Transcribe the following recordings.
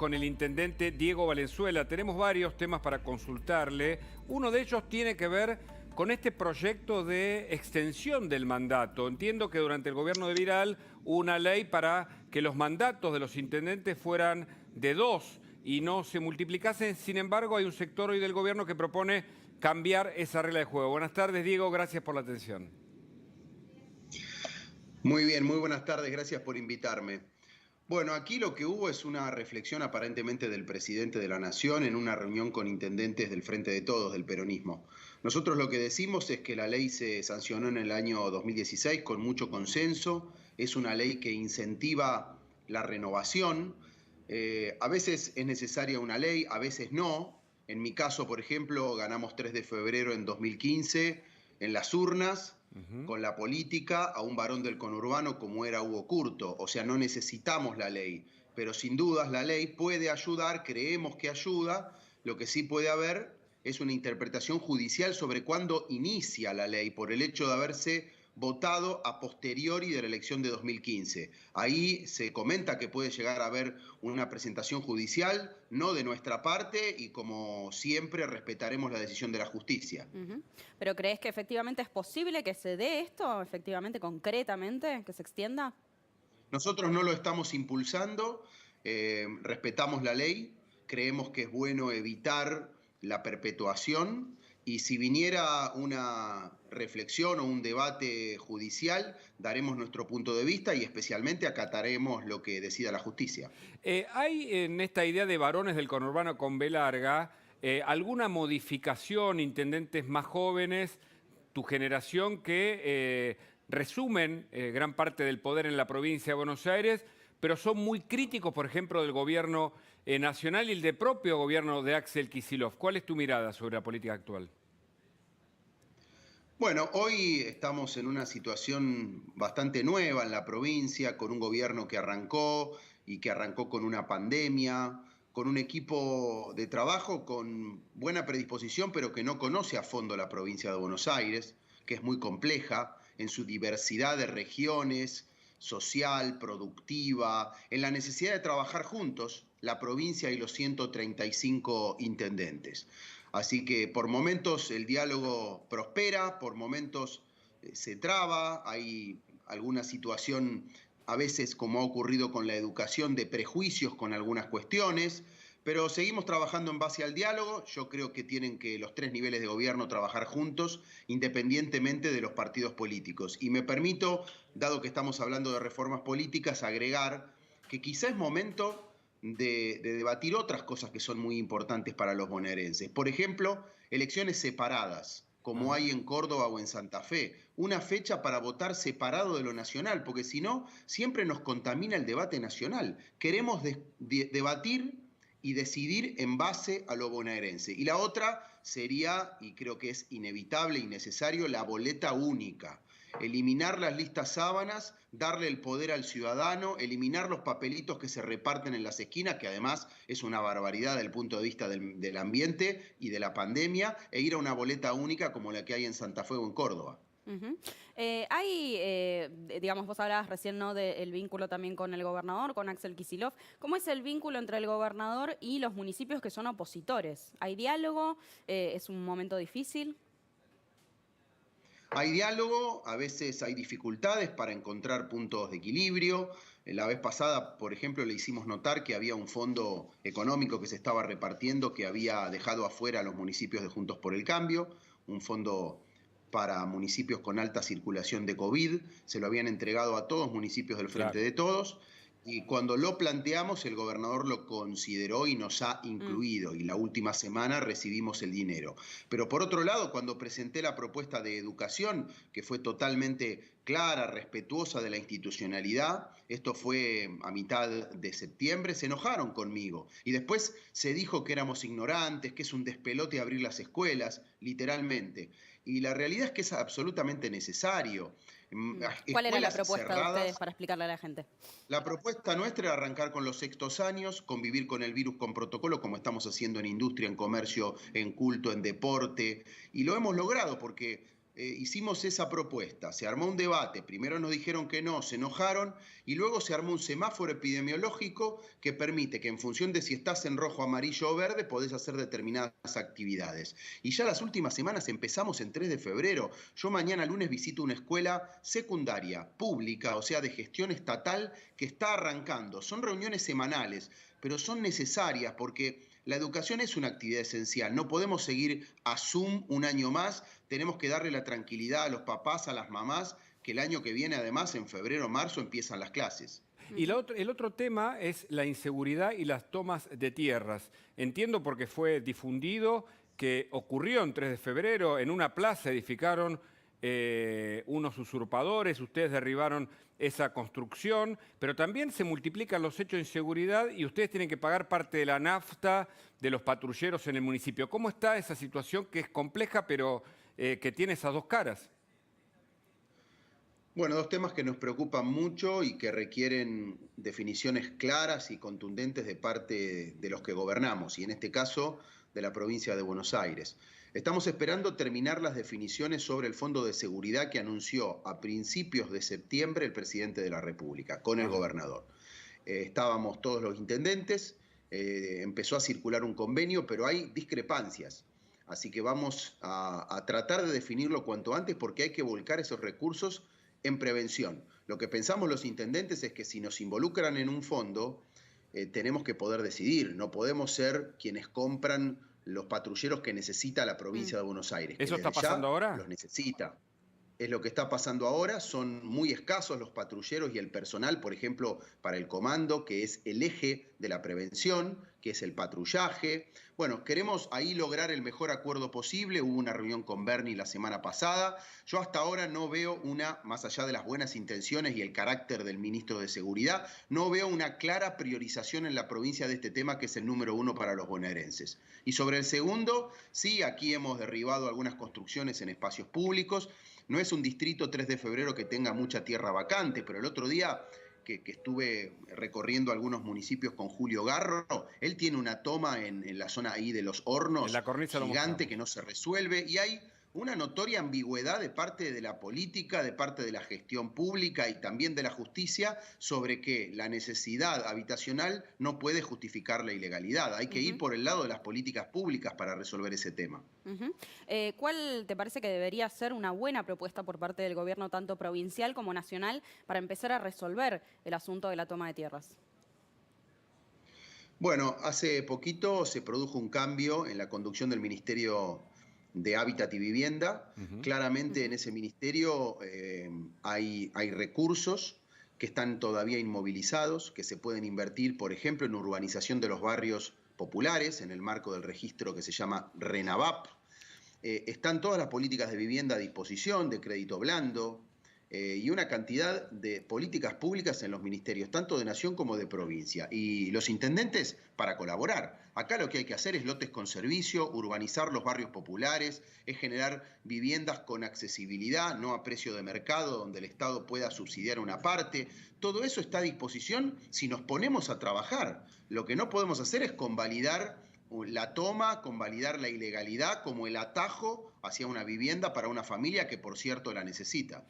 con el intendente Diego Valenzuela. Tenemos varios temas para consultarle. Uno de ellos tiene que ver con este proyecto de extensión del mandato. Entiendo que durante el gobierno de Vidal hubo una ley para que los mandatos de los intendentes fueran de 2 y no se multiplicasen. Sin embargo, hay un sector hoy del gobierno que propone cambiar esa regla de juego. Buenas tardes, Diego. Gracias por la atención. Muy bien, muy buenas tardes. Gracias por invitarme. Bueno, aquí lo que hubo es una reflexión aparentemente del presidente de la Nación en una reunión con intendentes del Frente de Todos, del peronismo. Nosotros lo que decimos es que la ley se sancionó en el año 2016 con mucho consenso, es una ley que incentiva la renovación. A veces es necesaria una ley, a veces no. En mi caso, por ejemplo, ganamos 3 de febrero en 2015 en las urnas, con la política, a un varón del conurbano como era Hugo Curto. O sea, no necesitamos la ley, pero sin dudas la ley puede ayudar, creemos que ayuda. Lo que sí puede haber es una interpretación judicial sobre cuándo inicia la ley, por el hecho de haberse votado a posteriori de la elección de 2015. Ahí se comenta que puede llegar a haber una presentación judicial, no de nuestra parte, y como siempre respetaremos la decisión de la justicia. ¿Pero crees que efectivamente es posible que se dé esto, efectivamente, concretamente, que se extienda? Nosotros no lo estamos impulsando, respetamos la ley, creemos que es bueno evitar la perpetuación y si viniera una reflexión o un debate judicial, daremos nuestro punto de vista y especialmente acataremos lo que decida la justicia. ¿Hay en esta idea de varones del conurbano con B larga alguna modificación, intendentes más jóvenes, tu generación, que resumen gran parte del poder en la provincia de Buenos Aires, pero son muy críticos, por ejemplo, del gobierno nacional y el del propio gobierno de Axel Kicillof? ¿Cuál es tu mirada sobre la política actual? Bueno, hoy estamos en una situación bastante nueva en la provincia, con un gobierno que arrancó y que arrancó con una pandemia, con un equipo de trabajo con buena predisposición, pero que no conoce a fondo la provincia de Buenos Aires, que es muy compleja en su diversidad de regiones, social, productiva, en la necesidad de trabajar juntos, la provincia y los 135 intendentes. Así que por momentos el diálogo prospera, por momentos se traba, hay alguna situación, a veces como ha ocurrido con la educación, de prejuicios con algunas cuestiones, pero seguimos trabajando en base al diálogo. Yo creo que tienen que los 3 niveles de gobierno trabajar juntos, independientemente de los partidos políticos. Y me permito, dado que estamos hablando de reformas políticas, agregar que quizá es momento de debatir otras cosas que son muy importantes para los bonaerenses. Por ejemplo, elecciones separadas, como hay en Córdoba o en Santa Fe. Una fecha para votar separado de lo nacional, porque si no, siempre nos contamina el debate nacional. Queremos debatir y decidir en base a lo bonaerense. Y la otra sería, y creo que es inevitable y necesario, la boleta única. Eliminar las listas sábanas, darle el poder al ciudadano, eliminar los papelitos que se reparten en las esquinas, que además es una barbaridad desde el punto de vista del ambiente y de la pandemia, e ir a una boleta única como la que hay en Santa Fe o en Córdoba. Digamos, vos hablabas recién, ¿no?, del vínculo también con el gobernador, con Axel Kicillof. ¿Cómo es el vínculo entre el gobernador y los municipios que son opositores? ¿Hay diálogo? ¿Es un momento difícil? Hay diálogo, a veces hay dificultades para encontrar puntos de equilibrio. La vez pasada, por ejemplo, le hicimos notar que había un fondo económico que se estaba repartiendo que había dejado afuera a los municipios de Juntos por el Cambio, un fondo para municipios con alta circulación de COVID, se lo habían entregado a todos municipios del Frente Claro. de Todos, y cuando lo planteamos el gobernador lo consideró y nos ha Mm. incluido, y la última semana recibimos el dinero. Pero por otro lado, cuando presenté la propuesta de educación, que fue totalmente clara, respetuosa de la institucionalidad, esto fue a mitad de septiembre, se enojaron conmigo. Y después se dijo que éramos ignorantes, que es un despelote abrir las escuelas, literalmente. Y la realidad es que es absolutamente necesario. ¿Cuál era la Escuelas propuesta de ustedes cerradas. para explicarle a la gente? La propuesta nuestra era arrancar con los sextos años, convivir con el virus con protocolo, como estamos haciendo en industria, en comercio, en culto, en deporte, y lo hemos logrado porque hicimos esa propuesta, se armó un debate, primero nos dijeron que no, se enojaron y luego se armó un semáforo epidemiológico que permite que en función de si estás en rojo, amarillo o verde podés hacer determinadas actividades. Y ya las últimas semanas empezamos en 3 de febrero. Yo mañana lunes visito una escuela secundaria, pública, o sea, de gestión estatal, que está arrancando. Son reuniones semanales, pero son necesarias porque la educación es una actividad esencial. No podemos seguir a Zoom un año más. Tenemos que darle la tranquilidad a los papás, a las mamás, que el año que viene, además, en febrero o marzo, empiezan las clases. Y el otro tema es la inseguridad y las tomas de tierras. Entiendo porque fue difundido que ocurrió en 3 de febrero, en una plaza edificaron unos usurpadores, ustedes derribaron esa construcción, pero también se multiplican los hechos de inseguridad y ustedes tienen que pagar parte de la nafta de los patrulleros en el municipio. ¿Cómo está esa situación que es compleja, pero que tiene esas dos caras? Bueno, dos temas que nos preocupan mucho y que requieren definiciones claras y contundentes de parte de los que gobernamos, y en este caso de la provincia de Buenos Aires. Estamos esperando terminar las definiciones sobre el Fondo de Seguridad que anunció a principios de septiembre el presidente de la República con el gobernador. Estábamos todos los intendentes, empezó a circular un convenio, pero hay discrepancias. Así que vamos a tratar de definirlo cuanto antes porque hay que volcar esos recursos en prevención. Lo que pensamos los intendentes es que si nos involucran en un fondo, tenemos que poder decidir. No podemos ser quienes compran los patrulleros que necesita la provincia de Buenos Aires. ¿Eso está pasando ahora? Los necesita. Es lo que está pasando ahora, son muy escasos los patrulleros y el personal, por ejemplo, para el comando, que es el eje de la prevención, que es el patrullaje. Bueno, queremos ahí lograr el mejor acuerdo posible. Hubo una reunión con Bernie la semana pasada. Yo hasta ahora no veo más allá de las buenas intenciones y el carácter del ministro de Seguridad, no veo una clara priorización en la provincia de este tema, que es el número 1 para los bonaerenses. Y sobre el segundo, sí, aquí hemos derribado algunas construcciones en espacios públicos. No es un distrito 3 de febrero que tenga mucha tierra vacante, pero el otro día que estuve recorriendo algunos municipios con Julio Garro, él tiene una toma en la zona ahí de los hornos, en la cornisa gigante, que no se resuelve, y hay una notoria ambigüedad de parte de la política, de parte de la gestión pública y también de la justicia sobre que la necesidad habitacional no puede justificar la ilegalidad. Hay que ir por el lado de las políticas públicas para resolver ese tema. ¿Cuál te parece que debería ser una buena propuesta por parte del gobierno, tanto provincial como nacional, para empezar a resolver el asunto de la toma de tierras? Bueno, hace poquito se produjo un cambio en la conducción del Ministerio de Hábitat y Vivienda. Claramente en ese ministerio hay recursos que están todavía inmovilizados, que se pueden invertir, por ejemplo, en urbanización de los barrios populares, en el marco del registro que se llama RENAVAP. Están todas las políticas de vivienda a disposición, de crédito blando, y una cantidad de políticas públicas en los ministerios, tanto de nación como de provincia. Y los intendentes para colaborar. Acá lo que hay que hacer es lotes con servicio, urbanizar los barrios populares, es generar viviendas con accesibilidad, no a precio de mercado, donde el Estado pueda subsidiar una parte. Todo eso está a disposición si nos ponemos a trabajar. Lo que no podemos hacer es convalidar la toma, convalidar la ilegalidad como el atajo hacia una vivienda para una familia que, por cierto, la necesita.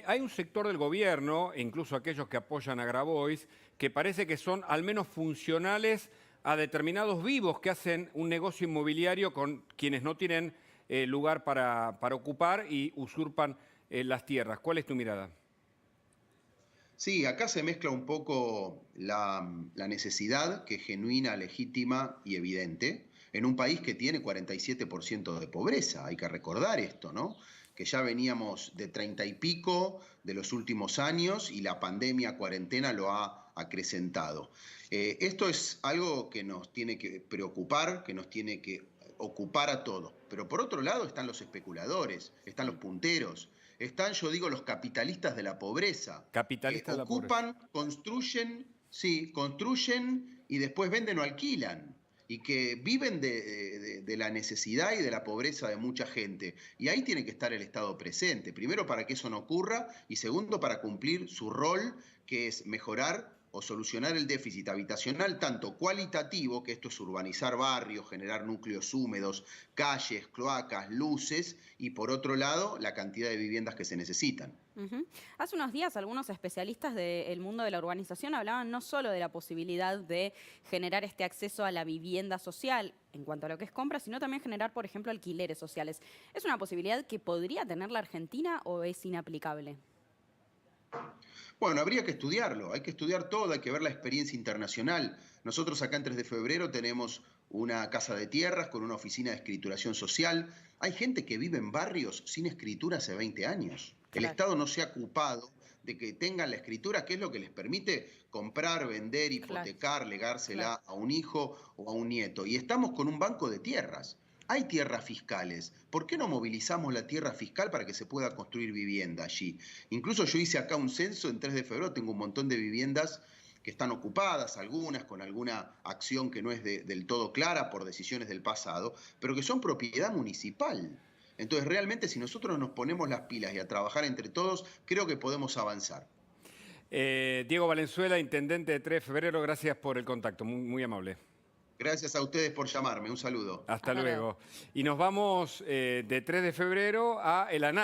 Hay un sector del gobierno, e incluso aquellos que apoyan a Grabois, que parece que son al menos funcionales a determinados vivos que hacen un negocio inmobiliario con quienes no tienen lugar para ocupar y usurpan las tierras. ¿Cuál es tu mirada? Sí, acá se mezcla un poco la necesidad, que es genuina, legítima y evidente, en un país que tiene 47% de pobreza. Hay que recordar esto, ¿no? Que ya veníamos de 30 y pico de los últimos años y la pandemia, cuarentena lo ha acrecentado. Esto es algo que nos tiene que preocupar, que nos tiene que ocupar a todos. Pero por otro lado están los especuladores, están los punteros, están, yo digo, los capitalistas de la pobreza. Capitalistas de la pobreza. Ocupan, construyen, sí, construyen y después venden o alquilan. Y que viven de la necesidad y de la pobreza de mucha gente. Y ahí tiene que estar el Estado presente. Primero, para que eso no ocurra, y segundo, para cumplir su rol, que es mejorar o solucionar el déficit habitacional, tanto cualitativo, que esto es urbanizar barrios, generar núcleos húmedos, calles, cloacas, luces, y por otro lado, la cantidad de viviendas que se necesitan. Hace unos días algunos especialistas del mundo de la urbanización hablaban no solo de la posibilidad de generar este acceso a la vivienda social en cuanto a lo que es compra, sino también generar, por ejemplo, alquileres sociales. ¿Es una posibilidad que podría tener la Argentina o es inaplicable? Bueno, habría que estudiarlo, hay que estudiar todo, hay que ver la experiencia internacional. Nosotros acá en 3 de febrero tenemos una casa de tierras con una oficina de escrituración social. Hay gente que vive en barrios sin escritura hace 20 años. El Claro, Estado no se ha ocupado de que tengan la escritura, que es lo que les permite comprar, vender, claro, hipotecar, claro. legársela a un hijo o a un nieto. Y estamos con un banco de tierras. Hay tierras fiscales. ¿Por qué no movilizamos la tierra fiscal para que se pueda construir vivienda allí? Incluso yo hice acá un censo en 3 de febrero, tengo un montón de viviendas que están ocupadas, algunas con alguna acción que no es del todo clara por decisiones del pasado, pero que son propiedad municipal. Entonces, realmente, si nosotros nos ponemos las pilas y a trabajar entre todos, creo que podemos avanzar. Diego Valenzuela, intendente de 3 de febrero, gracias por el contacto, muy, muy amable. Gracias a ustedes por llamarme. Un saludo. Hasta Hasta luego. luego. Y nos vamos de 3 de febrero a el análisis.